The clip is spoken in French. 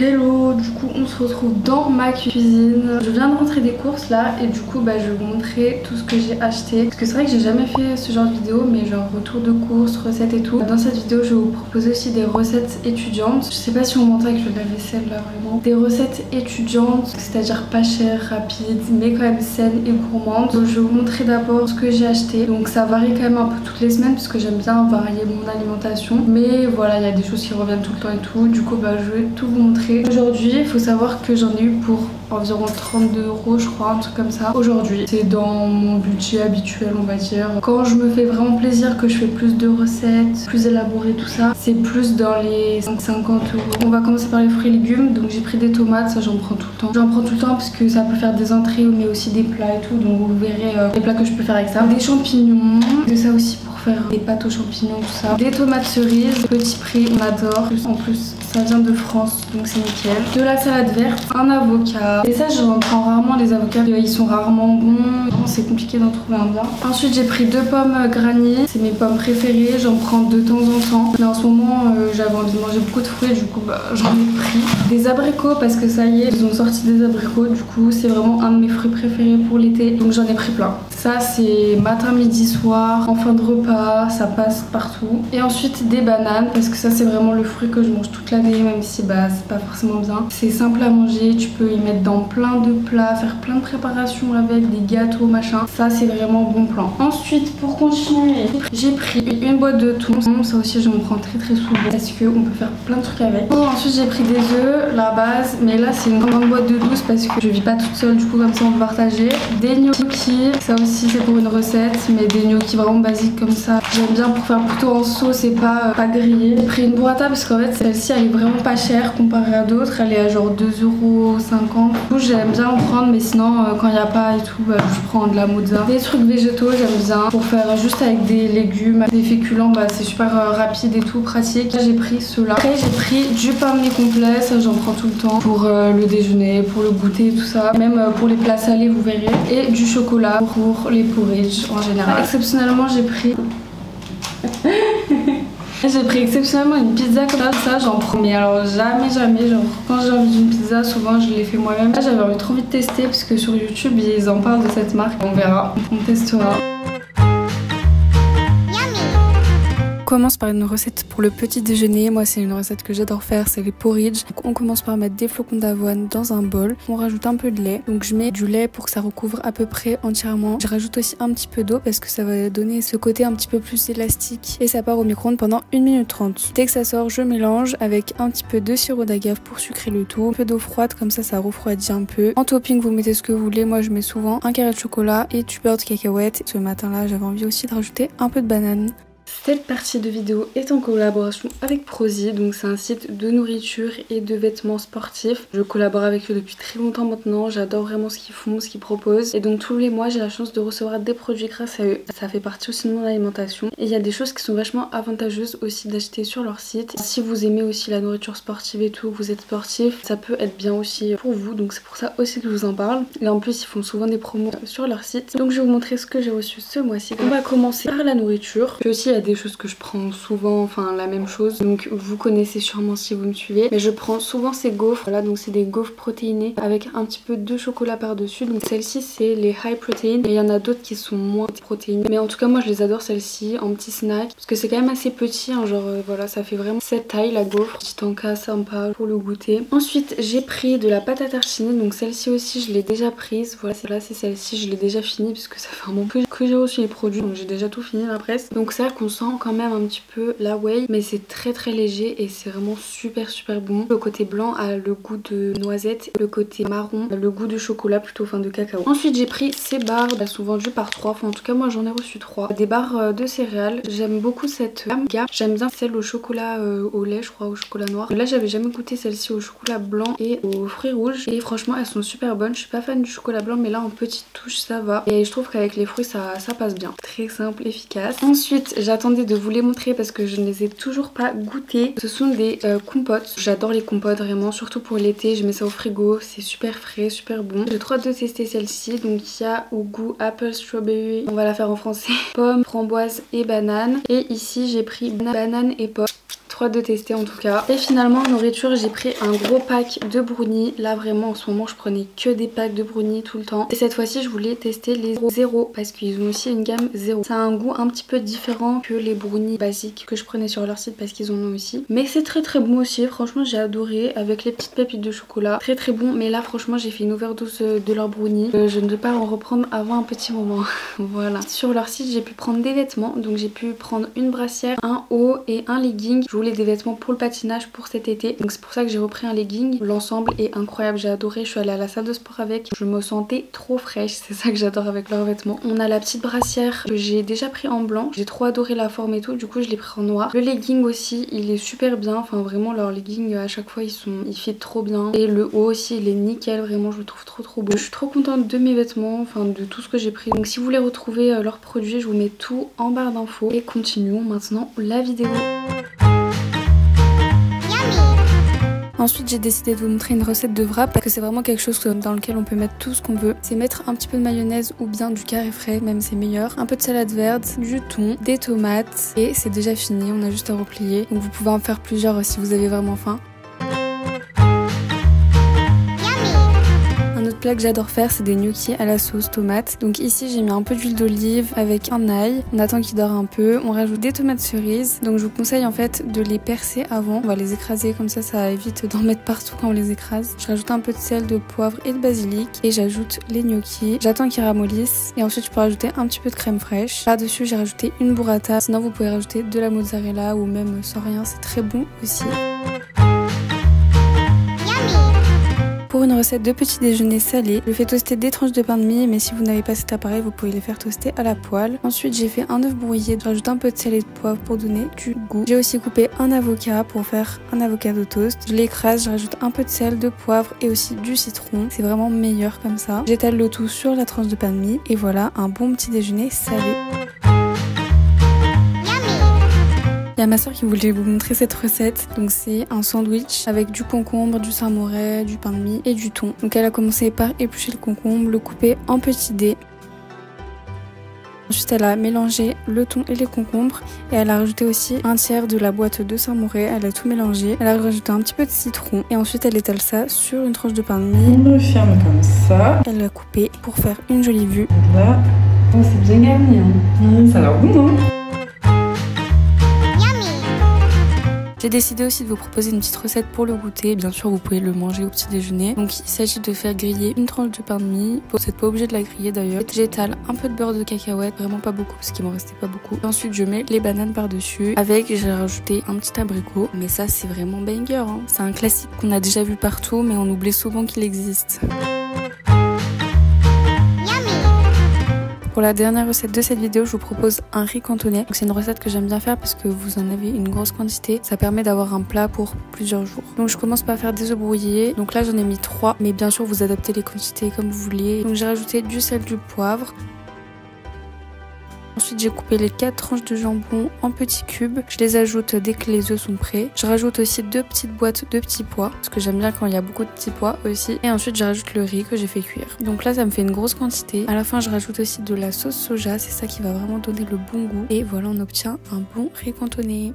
Hello, du coup on se retrouve dans ma cuisine. Je viens de rentrer des courses là et du coup je vais vous montrer tout ce que j'ai acheté. Parce que c'est vrai que j'ai jamais fait ce genre de vidéo, mais genre retour de courses, recettes et tout. Dans cette vidéo je vais vous proposer aussi des recettes étudiantes. Je sais pas si on m'entend avec le lave-vaisselle là vraiment. Des recettes étudiantes, c'est-à-dire pas chères, rapides, mais quand même saines et gourmandes. Donc je vais vous montrer d'abord ce que j'ai acheté. Donc ça varie quand même un peu toutes les semaines parce que j'aime bien varier mon alimentation. Mais voilà, il y a des choses qui reviennent tout le temps et tout. Du coup je vais tout vous montrer. Aujourd'hui, il faut savoir que j'en ai eu pour environ 32 € je crois, un truc comme ça. Aujourd'hui, c'est dans mon budget habituel on va dire. Quand je me fais vraiment plaisir, que je fais plus de recettes, plus élaborées tout ça, c'est plus dans les 50 €. On va commencer par les fruits et légumes. Donc j'ai pris des tomates, ça j'en prends tout le temps. J'en prends tout le temps parce que ça peut faire des entrées mais aussi des plats et tout. Donc vous verrez les plats que je peux faire avec ça. Des champignons, de ça aussi pour faire des pâtes aux champignons, tout ça. Des tomates cerises, petit prix, on adore. En plus, ça vient de France, donc c'est nickel. De la salade verte, un avocat. Et ça, j'en prends rarement les avocats, ils sont rarement bons. C'est compliqué d'en trouver un bien. Ensuite, j'ai pris 2 pommes Granny, c'est mes pommes préférées. J'en prends de temps en temps. Mais en ce moment, j'avais envie de manger beaucoup de fruits, du coup, j'en ai pris. Des abricots, parce que ça y est, ils ont sorti des abricots. Du coup, c'est vraiment un de mes fruits préférés pour l'été. Donc j'en ai pris plein. Ça, c'est matin, midi, soir, en fin de repas, ça passe partout. Et ensuite, des bananes, parce que ça, c'est vraiment le fruit que je mange toute l'année, même si c'est pas forcément bien. C'est simple à manger, tu peux y mettre dans plein de plats, faire plein de préparations avec, des gâteaux, machin. Ça, c'est vraiment bon plan. Ensuite, pour continuer, j'ai pris une boîte de thon. Ça aussi, j'en prends très souvent parce qu'on peut faire plein de trucs avec. Ensuite, j'ai pris des œufs, la base, mais là, c'est une grande boîte de 12 parce que je vis pas toute seule, du coup, comme ça, on peut partager. Des gnocchis, ça aussi, c'est pour une recette, mais des gnocchis vraiment basiques comme ça. J'aime bien pour faire plutôt en sauce et pas grillé. J'ai pris une burrata parce qu'en fait, celle-ci, elle est vraiment pas chère comparée à d'autres. Elle est à genre 2,50 €. Du coup, j'aime bien en prendre, mais sinon, quand il n'y a pas et tout, je prends de la mozza. Des trucs végétaux, j'aime bien. Pour faire juste avec des légumes, des féculents, c'est super rapide et tout, pratique. Là, j'ai pris ceux-là. Après, j'ai pris du pain mi complet, ça j'en prends tout le temps. Pour le déjeuner, pour le goûter, tout ça. Même pour les plats salés, vous verrez. Et du chocolat pour les porridge en général. Exceptionnellement, j'ai pris... J'ai pris exceptionnellement une pizza comme ça, j'en prends. Mais alors jamais, genre quand j'ai envie d'une pizza, souvent je l'ai fait moi-même. Là j'avais trop envie de tester parce que sur YouTube ils en parlent de cette marque. On verra, on testera. On commence par une recette pour le petit déjeuner. Moi c'est une recette que j'adore faire, c'est les porridge. Donc on commence par mettre des flocons d'avoine dans un bol. On rajoute un peu de lait. Donc je mets du lait pour que ça recouvre à peu près entièrement. Je rajoute aussi un petit peu d'eau parce que ça va donner ce côté un petit peu plus élastique. Et ça part au micro-ondes pendant 1 minute 30. Dès que ça sort, je mélange avec un petit peu de sirop d'agave pour sucrer le tout. Un peu d'eau froide, comme ça refroidit un peu. En topping, vous mettez ce que vous voulez. Moi je mets souvent un carré de chocolat et du beurre de cacahuète. Ce matin-là, j'avais envie aussi de rajouter un peu de banane. Cette partie de vidéo est en collaboration avec Prozee, donc c'est un site de nourriture et de vêtements sportifs. Je collabore avec eux depuis très longtemps maintenant, j'adore vraiment ce qu'ils font, ce qu'ils proposent. Et donc tous les mois j'ai la chance de recevoir des produits grâce à eux. Ça fait partie aussi de mon alimentation. Et il y a des choses qui sont vachement avantageuses aussi d'acheter sur leur site. Si vous aimez aussi la nourriture sportive et tout, vous êtes sportif, ça peut être bien aussi pour vous. Donc c'est pour ça aussi que je vous en parle. Et en plus ils font souvent des promos sur leur site. Donc je vais vous montrer ce que j'ai reçu ce mois-ci. On va commencer par la nourriture. Puis aussi il y a des choses que je prends souvent, enfin la même chose, donc vous connaissez sûrement si vous me suivez, mais je prends souvent ces gaufres. Voilà, donc c'est des gaufres protéinées avec un petit peu de chocolat par dessus. Donc celle-ci c'est les high protein, et il y en a d'autres qui sont moins protéinées, mais en tout cas moi je les adore celle-ci en petit snack parce que c'est quand même assez petit, hein, genre voilà, ça fait vraiment cette taille la gaufre, petit encas sympa pour le goûter. Ensuite j'ai pris de la pâte à tartiner, donc celle-ci aussi je l'ai déjà prise. Voilà, c'est celle-ci, je l'ai déjà finie parce que ça fait un moment que j'ai reçu les produits, donc j'ai déjà tout fini là presque. Donc c'est vrai qu'on sent quand même un petit peu la whey, mais c'est très léger et c'est vraiment super bon. Le côté blanc a le goût de noisette, le côté marron a le goût de chocolat plutôt, enfin de cacao. Ensuite j'ai pris ces barres, elles sont vendues par 3, enfin en tout cas moi j'en ai reçu 3. Des barres de céréales, j'aime beaucoup cette gamme. J'aime bien celle au chocolat au lait, je crois, au chocolat noir. Là j'avais jamais goûté celle-ci au chocolat blanc et aux fruits rouges, et franchement elles sont super bonnes. Je suis pas fan du chocolat blanc, mais là en petite touche ça va, et je trouve qu'avec les fruits ça passe bien. Très simple, efficace. Ensuite j'attendais de vous les montrer parce que je ne les ai toujours pas goûtés. Ce sont des compotes. J'adore les compotes vraiment, surtout pour l'été. Je mets ça au frigo, c'est super frais, super bon. J'ai trop hâte de tester celle-ci. Donc il y a au goût apple strawberry, on va la faire en français, pomme, framboise et banane. Et ici j'ai pris banane et pomme. Trop hâte de tester en tout cas. Et finalement en nourriture j'ai pris un gros pack de brownies. Là vraiment en ce moment je prenais que des packs de brownies tout le temps. Et cette fois-ci je voulais tester les 0 parce qu'ils ont aussi une gamme 0. Ça a un goût un petit peu différent que les brownies basiques que je prenais sur leur site parce qu'ils en ont aussi. Mais c'est très bon aussi. Franchement j'ai adoré avec les petites pépites de chocolat. Très bon. Mais là franchement j'ai fait une overdose de leurs brownies. Je ne vais pas en reprendre avant un petit moment. Voilà. Sur leur site j'ai pu prendre des vêtements. Donc j'ai pu prendre une brassière, un haut et un legging. Je voulais des vêtements pour le patinage pour cet été. Donc c'est pour ça que j'ai repris un legging. L'ensemble est incroyable. J'ai adoré. Je suis allée à la salle de sport avec. Je me sentais trop fraîche. C'est ça que j'adore avec leurs vêtements. On a la petite brassière que j'ai déjà pris en blanc. J'ai trop adoré la forme et tout. Du coup je l'ai pris en noir. Le legging aussi il est super bien. Enfin vraiment leurs leggings à chaque fois ils fit trop bien. Et le haut aussi il est nickel. Vraiment je le trouve trop beau. Je suis trop contente de mes vêtements. Enfin de tout ce que j'ai pris. Donc si vous voulez retrouver leurs produits je vous mets tout en barre d'infos. Et continuons maintenant la vidéo. Ensuite j'ai décidé de vous montrer une recette de wrap parce que c'est vraiment quelque chose dans lequel on peut mettre tout ce qu'on veut. C'est mettre un petit peu de mayonnaise ou bien du carré frais, même c'est meilleur. Un peu de salade verte, du thon, des tomates et c'est déjà fini, on a juste à replier. Donc vous pouvez en faire plusieurs si vous avez vraiment faim. Plat que j'adore faire c'est des gnocchis à la sauce tomate. Donc ici j'ai mis un peu d'huile d'olive avec un ail, on attend qu'il dore un peu, on rajoute des tomates cerises. Donc je vous conseille en fait de les percer avant, on va les écraser comme ça évite d'en mettre partout quand on les écrase. Je rajoute un peu de sel, de poivre et de basilic et j'ajoute les gnocchis, j'attends qu'ils ramollissent et ensuite je peux rajouter un petit peu de crème fraîche. Par dessus j'ai rajouté une burrata, sinon vous pouvez rajouter de la mozzarella ou même sans rien, c'est très bon aussi. Pour une recette de petit déjeuner salé, je fais toaster des tranches de pain de mie, mais si vous n'avez pas cet appareil, vous pouvez les faire toaster à la poêle. Ensuite, j'ai fait un œuf brouillé, je rajoute un peu de sel et de poivre pour donner du goût. J'ai aussi coupé un avocat pour faire un avocado toast. Je l'écrase, je rajoute un peu de sel, de poivre et aussi du citron. C'est vraiment meilleur comme ça. J'étale le tout sur la tranche de pain de mie et voilà un bon petit déjeuner salé. Il y a ma soeur qui voulait vous montrer cette recette. Donc c'est un sandwich avec du concombre, du samouraï, du pain de mie et du thon. Donc elle a commencé par éplucher le concombre, le couper en petits dés. Ensuite elle a mélangé le thon et les concombres et elle a rajouté aussi un tiers de la boîte de samouraï. Elle a tout mélangé, elle a rajouté un petit peu de citron et ensuite elle étale ça sur une tranche de pain de mie. On le ferme comme ça. Elle l'a coupé pour faire une jolie vue. Là, oh, c'est bien garni. Hein. Ça a l'air bon, non? J'ai décidé aussi de vous proposer une petite recette pour le goûter. Bien sûr, vous pouvez le manger au petit déjeuner. Donc, il s'agit de faire griller une tranche de pain de mie. Vous n'êtes pas obligé de la griller d'ailleurs. J'étale un peu de beurre de cacahuète, vraiment pas beaucoup parce qu'il m'en restait pas beaucoup. Ensuite, je mets les bananes par-dessus. Avec, j'ai rajouté un petit abricot. Mais ça, c'est vraiment banger. Hein. C'est un classique qu'on a déjà vu partout, mais on oublie souvent qu'il existe. Pour la dernière recette de cette vidéo, je vous propose un riz cantonais. C'est une recette que j'aime bien faire parce que vous en avez une grosse quantité. Ça permet d'avoir un plat pour plusieurs jours. Donc je commence par faire des œufs brouillés. Donc là j'en ai mis 3, mais bien sûr vous adaptez les quantités comme vous voulez. Donc j'ai rajouté du sel, du poivre. Ensuite j'ai coupé les 4 tranches de jambon en petits cubes. Je les ajoute dès que les œufs sont prêts. Je rajoute aussi 2 petites boîtes de petits pois parce que j'aime bien quand il y a beaucoup de petits pois aussi. Et ensuite je rajoute le riz que j'ai fait cuire. Donc là ça me fait une grosse quantité. À la fin je rajoute aussi de la sauce soja. C'est ça qui va vraiment donner le bon goût. Et voilà on obtient un bon riz cantonais.